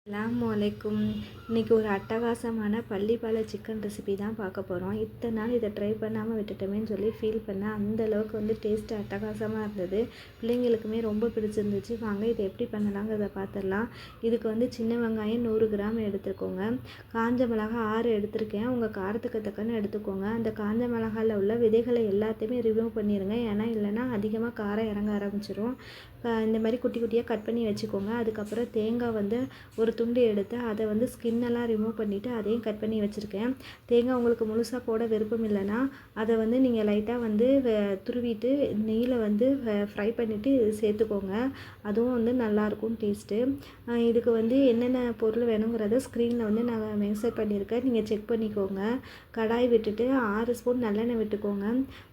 அஸ்ஸலாமு அலைக்கும். இன்றைக்கி ஒரு அட்டகாசமான பள்ளிப்பாலை சிக்கன் ரெசிபி தான் பார்க்க போகிறோம். இத்தனை நாள் இதை ட்ரை பண்ணாமல் விட்டுட்டோமேன்னு சொல்லி ஃபீல் பண்ணேன். அந்தளவுக்கு டேஸ்ட்டு அட்டகாசமாக இருந்தது. பிள்ளைங்களுக்குமே ரொம்ப பிடிச்சிருந்துச்சு. வாங்க இதை எப்படி பண்ணலாங்கிறத பார்த்துடலாம். இதுக்கு சின்ன வெங்காயம் 100 கிராம் எடுத்துக்கோங்க. காஞ்ச மிளகாய் 6 எடுத்திருக்கேன். உங்கள் காரத்துக்கு தக்கன்னு எடுத்துக்கோங்க. அந்த காஞ்ச மிளகாயில் உள்ள விதைகளை எல்லாத்தையுமே ரிமூவ் பண்ணிடுங்க. ஏன்னா இல்லைன்னா அதிகமாக காரம் இறங்க ஆரம்பிச்சிடும். இந்த மாதிரி குட்டி குட்டியாக கட் பண்ணி வச்சுக்கோங்க. அதுக்கப்புறம் தேங்காய் ஒரு துண்டு எடுத்து அதை ஸ்கின்னெல்லாம் ரிமூவ் பண்ணிவிட்டு அதையும் கட் பண்ணி வச்சுருக்கேன். தேங்காய் உங்களுக்கு முழுசாக போட விருப்பம் இல்லைன்னா அதை நீங்கள் லைட்டாக துருவிட்டு நெய்யில் ஃப்ரை பண்ணிவிட்டு சேர்த்துக்கோங்க. அதுவும் நல்லாயிருக்கும் டேஸ்ட்டு. இதுக்கு என்னென்ன பொருள் வேணுங்கிறத ஸ்க்ரீனில் நான் மென்ஷன் பண்ணியிருக்கேன். நீங்கள் செக் பண்ணிக்கோங்க. கடாய் விட்டுட்டு 6 ஸ்பூன் நல்லெண்ணெய் விட்டுக்கோங்க.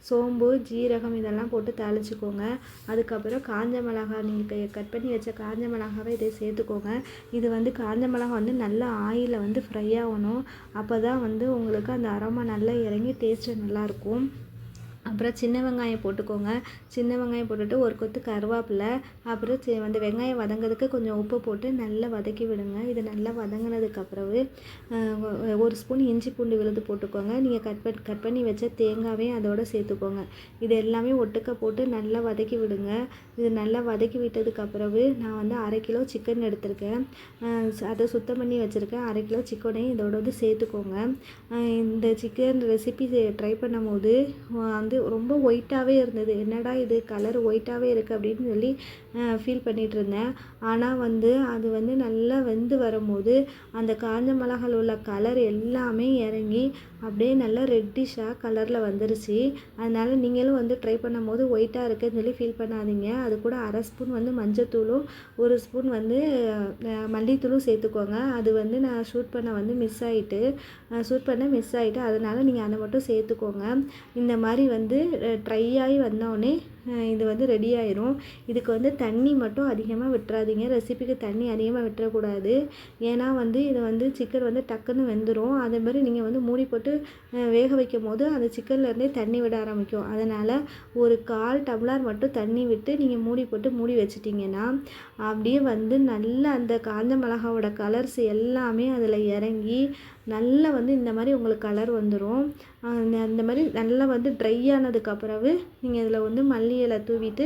சோம்பு, ஜீரகம் இதெல்லாம் போட்டு தாளிச்சுக்கோங்க. அதுக்கப்புறம் காஞ்ச மிளகாய், நீங்கள் கட் பண்ணி வச்ச காஞ்ச மிளகாவை இதை சேர்த்துக்கோங்க. இது காஞ்ச மிளகாய் நல்லா ஆயிலில் ஃப்ரை ஆகணும். அப்போ தான் உங்களுக்கு அந்த அரோமா நல்லா இறங்கி டேஸ்ட்டு நல்லாயிருக்கும். அப்புறம் சின்ன வெங்காயம் போட்டுக்கோங்க. சின்ன வெங்காயம் போட்டுட்டு ஒரு கொத்து கருவேப்பிலை, அப்புறம் வெங்காயம் வதங்கிறதுக்கு கொஞ்சம் உப்பு போட்டு நல்லா வதக்கி விடுங்க. இது நல்லா வதங்கினதுக்கப்புறவு 1 ஸ்பூன் இஞ்சி பூண்டு விழுது போட்டுக்கோங்க. நீங்கள் கட் பண்ணி வச்ச தேங்காவையும் அதோடு சேர்த்துக்கோங்க. இது எல்லாமே ஒட்டுக்க போட்டு நல்லா வதக்கி விடுங்க. இது நல்லா வதக்கி விட்டதுக்கப்புறவு நான் 1/2 கிலோ சிக்கன் எடுத்திருக்கேன். அதை சுத்தம் பண்ணி வச்சுருக்கேன். 1/2 கிலோ சிக்கனையும் இதோட சேர்த்துக்கோங்க. இந்த சிக்கன் ரெசிபி ட்ரை பண்ணும் போது ரொம்ப ஒயிட்டாகவே இருந்தது. என்னடா இது கலர் ஒயிட்டாகவே இருக்குது அப்படின்னு சொல்லி ஃபீல் பண்ணிகிட்டு இருந்தேன். ஆனால் அது நல்லா வெந்து வரும்போது அந்த காஞ்ச மிளகாயில் உள்ள கலர் எல்லாமே இறங்கி அப்படியே நல்லா ரெட்டிஷாக கலரில் வந்துருச்சு. அதனால் நீங்களும் ட்ரை பண்ணும்போது ஒயிட்டாக இருக்குதுன்னு சொல்லி ஃபீல் பண்ணாதீங்க. அது கூட 1/2 ஸ்பூன் மஞ்சத்தூளும் 1 ஸ்பூன் மல்லித்தூளும் சேர்த்துக்கோங்க. அது நான் ஷூட் பண்ண மிஸ் ஆகிட்டு அதனால் நீங்கள் அதை மட்டும் சேர்த்துக்கோங்க. இந்த மாதிரி ட்ரை ஆகி வந்தோடனே இது ரெடி ஆயிரும். இதுக்கு தண்ணி மட்டும் அதிகமாக விட்டுறாதீங்க. ரெசிபிக்கு தண்ணி அதிகமாக விட்டுறக்கூடாது. ஏன்னா இது சிக்கன் டக்குன்னு வெந்துடும். அதே மாதிரி நீங்கள் மூடி போட்டு வேக வைக்கும் போது அந்த சிக்கன்லேருந்தே தண்ணி விட ஆரம்பிக்கும். அதனால் ஒரு 1/4 டம்ளர் மட்டும் தண்ணி விட்டு நீங்கள் மூடி போட்டு மூடி வச்சிட்டிங்கன்னா அப்படியே நல்லா அந்த காஞ்ச மிளகாவோட கலர்ஸ் எல்லாமே அதில் இறங்கி நல்லா இந்த மாதிரி உங்களுக்கு கலர் வந்துடும். அந்த மாதிரி நல்லா ட்ரை ஆனதுக்கப்புறவு நீங்கள் இதில் மல்லி இலை தூவிட்டு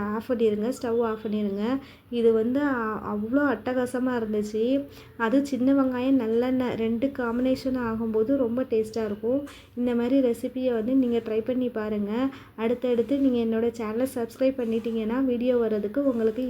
ஆஃப் பண்ணிடுங்க. ஸ்டவ் ஆஃப் பண்ணிடுங்க. இது அவ்வளோ அட்டகாசமாக இருந்துச்சு. அது சின்ன வெங்காயம் நல்லெண்ணெய் 2 காம்பினேஷன் ஆகும்போது ரொம்ப டேஸ்ட்டாக இருக்கும். இந்த மாதிரி ரெசிபியை நீங்கள் ட்ரை பண்ணி பாருங்கள். அடுத்தடுத்து நீங்கள் என்னோடய சேனலை சப்ஸ்கிரைப் பண்ணிட்டீங்கன்னா வீடியோ வர்றதுக்கு உங்களுக்கு